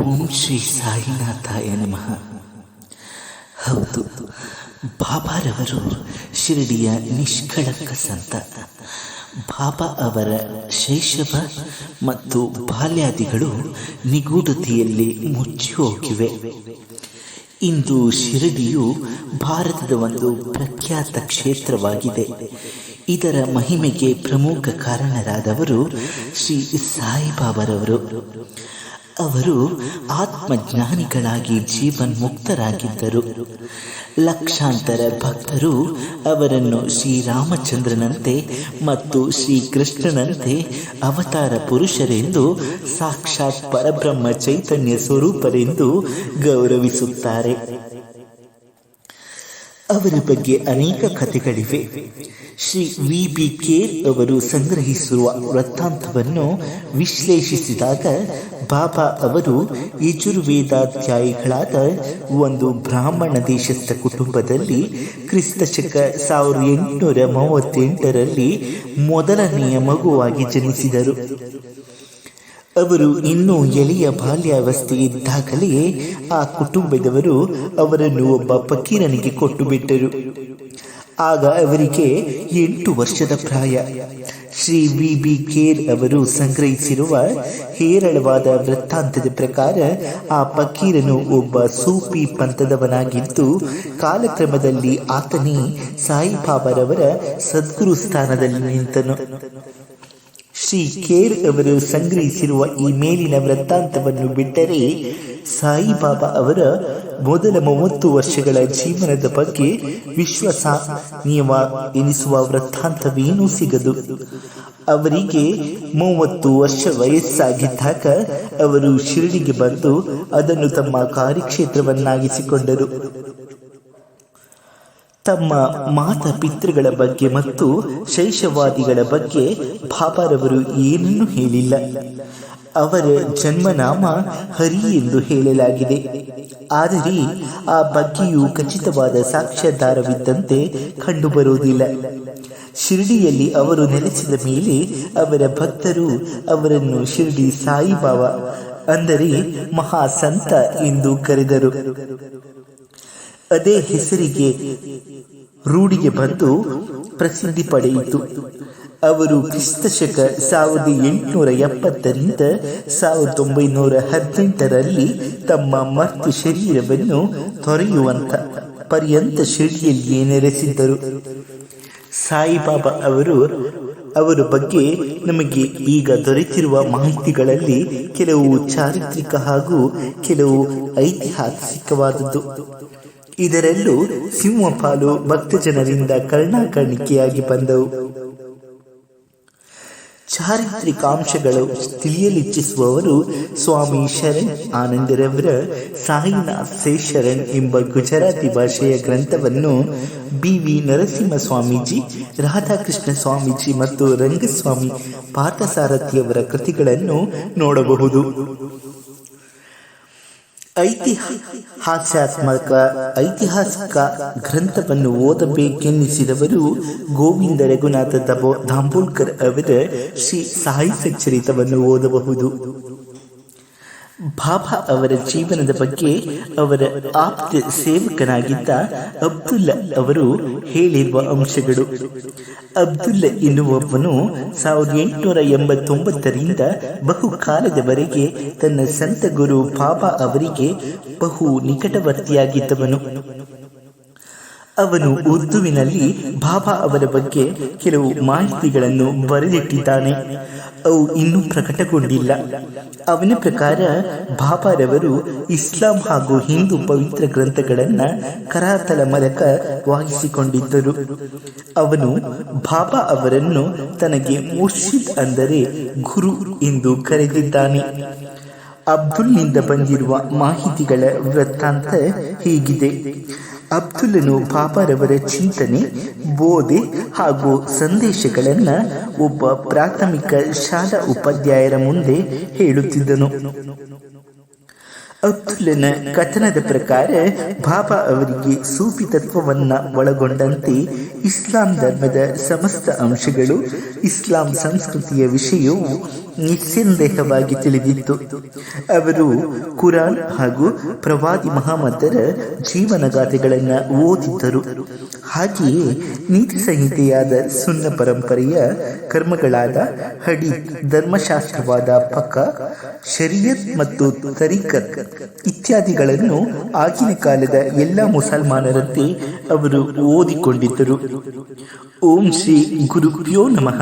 ಓಂ ಶ್ರೀ ಸಾಯಿನಾಥಾಯ ನಮಃ. ಹೌದು, ಬಾಬಾರವರು ಶಿರಡಿಯ ನಿಷ್ಕಳಂಕ ಸಂತ. ಬಾಬಾ ಅವರ ಶೈಶವ ಮತ್ತು ಬಾಲ್ಯಾದಿಗಳು ನಿಗೂಢತೆಯಲ್ಲಿ ಮುಚ್ಚಿ ಹೋಗಿವೆ. ಇಂದು ಶಿರಡಿಯು ಭಾರತದ ಒಂದು ಪ್ರಖ್ಯಾತ ಕ್ಷೇತ್ರವಾಗಿದೆ. ಇದರ ಮಹಿಮೆಗೆ ಪ್ರಮುಖ ಕಾರಣರಾದವರು ಶ್ರೀ ಸಾಯಿಬಾಬಾರವರು. ಅವರು ಆತ್ಮಜ್ಞಾನಿಗಳಾಗಿ ಜೀವನ್ಮುಕ್ತರಾಗಿದ್ದರು. ಲಕ್ಷಾಂತರ ಭಕ್ತರು ಅವರನ್ನು ಶ್ರೀರಾಮಚಂದ್ರನಂತೆ ಮತ್ತು ಶ್ರೀಕೃಷ್ಣನಂತೆ ಅವತಾರ ಪುರುಷರೆಂದು, ಸಾಕ್ಷಾತ್ ಪರಬ್ರಹ್ಮ ಚೈತನ್ಯ ಸ್ವರೂಪರೆಂದು ಗೌರವಿಸುತ್ತಾರೆ. ಅವರ ಬಗ್ಗೆ ಅನೇಕ ಕಥೆಗಳಿವೆ. ಶ್ರೀ ವಿ.ಬಿ. ಕೇರ್ ಅವರು ಸಂಗ್ರಹಿಸಿರುವ ವೃತ್ತಾಂತವನ್ನು ವಿಶ್ಲೇಷಿಸಿದಾಗ ಬಾಬಾ ಅವರು ಯಜುರ್ವೇದಾಧ್ಯಾಯಿಗಳಾದ ಒಂದು ಬ್ರಾಹ್ಮಣ ದೇಶಸ್ಥ ಕುಟುಂಬದಲ್ಲಿ ಕ್ರಿಸ್ತಶಕ 1838ರಲ್ಲಿ ಮೊದಲನೆಯ ಮಗುವಾಗಿ ಜನಿಸಿದರು. ಅವರು ಇನ್ನೂ ಎಳೆಯ ಬಾಲ್ಯಾವಸ್ಥೆ ಇದ್ದಾಗಲೇ ಆ ಕುಟುಂಬದವರು ಅವರನ್ನು ಒಬ್ಬ ಫಕೀರನಿಗೆ ಕೊಟ್ಟು ಬಿಟ್ಟರು. ಆಗ ಅವರಿಗೆ 8 ವರ್ಷದ ಪ್ರಾಯ. ಶ್ರೀ ವಿ.ಬಿ. ಕೇರ್ ಅವರು ಸಂಗ್ರಹಿಸಿರುವ ಹೇರಳವಾದ ವೃತ್ತಾಂತದ ಪ್ರಕಾರ ಆ ಫಕೀರನು ಒಬ್ಬ ಸೂಫಿ ಪಂಥದವನಾಗಿದ್ದು, ಕಾಲಕ್ರಮದಲ್ಲಿ ಆತನೇ ಸಾಯಿಬಾಬಾರವರ ಸದ್ಗುರು ಸ್ಥಾನದಲ್ಲಿ ನಿಂತನು. ಶ್ರೀ ಕೇರ್ ಅವರು ಸಂಗ್ರಹಿಸಿರುವ ಈ ಮೇಲಿನ ವೃತ್ತಾಂತವನ್ನು ಬಿಟ್ಟರೆ ಸಾಯಿಬಾಬಾ ಅವರ ಮೊದಲ 30 ವರ್ಷಗಳ ಜೀವನದ ಬಗ್ಗೆ ವಿಶ್ವಸನೀಯ ಎನಿಸುವ ವೃತ್ತಾಂತವೇನೂ ಸಿಗದು. ಅವರಿಗೆ 30 ವರ್ಷ ವಯಸ್ಸಾಗಿದ್ದಾಗ ಅವರು ಶಿರಡಿಗೆ ಬಂದು ಅದನ್ನು ತಮ್ಮ ಕಾರ್ಯಕ್ಷೇತ್ರವನ್ನಾಗಿಸಿಕೊಂಡರು. ತಮ್ಮ ಮಾತಾ ಪಿತೃಗಳ ಬಗ್ಗೆ ಮತ್ತು ಶೈಶವಾದಿಗಳ ಬಗ್ಗೆ ಬಾಬಾರವರು ಏನನ್ನೂ ಹೇಳಿಲ್ಲ. ಅವರ ಜನ್ಮನಾಮ ಹರಿ ಎಂದು ಹೇಳಲಾಗಿದೆ. ಆದರೆ ಆ ಬಗ್ಗೆಯೂ ಖಚಿತವಾದ ಸಾಕ್ಷ್ಯಾಧಾರವಿದ್ದಂತೆ ಕಂಡುಬರುವುದಿಲ್ಲ. ಶಿರಡಿಯಲ್ಲಿ ಅವರು ನೆಲೆಸಿದ ಮೇಲೆ ಅವರ ಭಕ್ತರು ಅವರನ್ನು ಶಿರಡಿ ಸಾಯಿಬಾಬಾ ಅಂದರೆ ಮಹಾಸಂತ ಎಂದು ಕರೆದರು. ಅದೇ ಹೆಸರಿಗೆ ರೂಢಿಗೆ ಬಂದು ಪ್ರಸಿದ್ಧಿ ಪಡೆಯಿತು. ಅವರು ಕ್ರಿಸ್ತಶಕ 1870ರಿಂದ 1918ರಲ್ಲಿ ತಮ್ಮ ಮರ್ತ್ಯ ಶರೀರವನ್ನು ತೊರೆಯುವಂತ ಪರ್ಯಂತ ಶಿರಡಿಯಲ್ಲಿಯೇ ನೆಲೆಸಿದ್ದರು. ಸಾಯಿಬಾಬಾ ಅವರ ಬಗ್ಗೆ ನಮಗೆ ಈಗ ದೊರೆತಿರುವ ಮಾಹಿತಿಗಳಲ್ಲಿ ಕೆಲವು ಚಾರಿತ್ರಿಕ ಹಾಗೂ ಕೆಲವು ಐತಿಹಾಸಿಕವಾದದ್ದು. ಇದರಲ್ಲೂ ಸಿಂಹಪಾಲು ಭಕ್ತಜನರಿಂದ ಕರ್ಣಾಕರ್ಣಿಕೆಯಾಗಿ ಬಂದವು. ಚಾರಿತ್ರಿಕಾಂಶಗಳು ತಿಳಿಯಲಿಚ್ಛಿಸುವವರು ಸ್ವಾಮಿ ಶರಣ್ ಆನಂದರವರ ಸಾಯಿನಾಥ್ ಸೇ ಶರಣ್ ಎಂಬ ಗುಜರಾತಿ ಭಾಷೆಯ ಗ್ರಂಥವನ್ನು, ಬಿ.ವಿ. ನರಸಿಂಹ ಸ್ವಾಮೀಜಿ, ರಾಧಾಕೃಷ್ಣ ಸ್ವಾಮೀಜಿ ಮತ್ತು ರಂಗಸ್ವಾಮಿ ಪಾರ್ಥಸಾರಥಿಯವರ ಕೃತಿಗಳನ್ನು ನೋಡಬಹುದು. ಐತಿಹಾಸಿಕ ಗ್ರಂಥವನ್ನು ಓದಬೇಕೆನ್ನಿಸಿದವರು ಗೋವಿಂದ ರಘುನಾಥ ದಾಂಬೋಲ್ಕರ್ ಅವರ ಶ್ರೀ ಸಾಯಿ ಸಚ್ಚರಿತವನ್ನು ಓದಬಹುದು. ಬಾಬಾ ಅವರ ಜೀವನದ ಬಗ್ಗೆ ಅವರ ಆಪ್ತ ಸೇವಕನಾಗಿದ್ದ ಅಬ್ದುಲ್ಲಾ ಅವರು ಹೇಳಿರುವ ಅಂಶಗಳು. ಅಬ್ದುಲ್ಲಾ ಎನ್ನುವವನು 1889ರಿಂದ ಬಹುಕಾಲದವರೆಗೆ ತನ್ನ ಸಂತ ಗುರು ಬಾಬಾ ಅವರಿಗೆ ಬಹು ನಿಕಟವರ್ತಿಯಾಗಿದ್ದವನು. ಅವನು ಉರ್ದುವಿನಲ್ಲಿ ಬಾಬಾ ಅವರ ಬಗ್ಗೆ ಕೆಲವು ಮಾಹಿತಿಗಳನ್ನು ಬರೆದಿಟ್ಟಿದ್ದಾನೆ. ಅವು ಇನ್ನೂ ಪ್ರಕಟಗೊಂಡಿಲ್ಲ. ಅವನ ಪ್ರಕಾರ ಬಾಬಾರವರು ಇಸ್ಲಾಂ ಹಾಗೂ ಹಿಂದೂ ಪವಿತ್ರ ಗ್ರಂಥಗಳನ್ನು ಕರಾತಲ ಮೂಲಕ ವಾಹಿಸಿಕೊಂಡಿದ್ದರು. ಅವನು ಬಾಬಾ ಅವರನ್ನು ತನಗೆ ಮುರ್ಷಿದ್ ಅಂದರೆ ಗುರು ಎಂದು ಕರೆದಿದ್ದಾನೆ. ಅಬ್ದುಲ್ನಿಂದ ಬಂದಿರುವ ಮಾಹಿತಿಗಳ ವೃತ್ತಾಂತ ಹೀಗಿದೆ. ಅಬ್ದುಲ್ಲನು ಬಾಬಾರವರ ಚಿಂತನೆ, ಬೋಧೆ ಹಾಗೂ ಸಂದೇಶಗಳನ್ನು ಒಬ್ಬ ಪ್ರಾಥಮಿಕ ಶಾಲಾ ಉಪಾಧ್ಯಾಯರ ಮುಂದೆ ಹೇಳುತ್ತಿದ್ದನು. ಅಬ್ದುಲ್ಲನ ಕಥನದ ಪ್ರಕಾರ ಬಾಬಾ ಅವರಿಗೆ ಸೂಫಿ ತತ್ವವನ್ನ ಒಳಗೊಂಡಂತೆ ಇಸ್ಲಾಂ ಧರ್ಮದ ಸಮಸ್ತ ಅಂಶಗಳು, ಇಸ್ಲಾಂ ಸಂಸ್ಕೃತಿಯ ವಿಷಯವು ನಿಸ್ಸಂದೇಹವಾಗಿ ತಿಳಿದಿತ್ತು. ಅವರು ಕುರಾನ್ ಹಾಗೂ ಪ್ರವಾದಿ ಮಹಮ್ಮದರ ಜೀವನಗಾಥೆಗಳನ್ನು ಓದಿದ್ದರು. ಹಾಗೆಯೇ ನೀತಿ ಸಂಹಿತೆಯಾದ ಸುನ್ನ ಪರಂಪರೆಯ ಕರ್ಮಗಳಾದ ಹಡೀತ್, ಧರ್ಮಶಾಸ್ತ್ರವಾದ ಫಕ, ಶರಿಯತ್ ಮತ್ತು ತರೀಕತ್ ಇತ್ಯಾದಿಗಳನ್ನು ಆಗಿನ ಕಾಲದ ಎಲ್ಲ ಮುಸಲ್ಮಾನರಂತೆ ಅವರು ಓದಿಕೊಂಡಿದ್ದರು. ಓಂ ಶ್ರೀ ಗುರುಭ್ಯೋ ನಮಃ.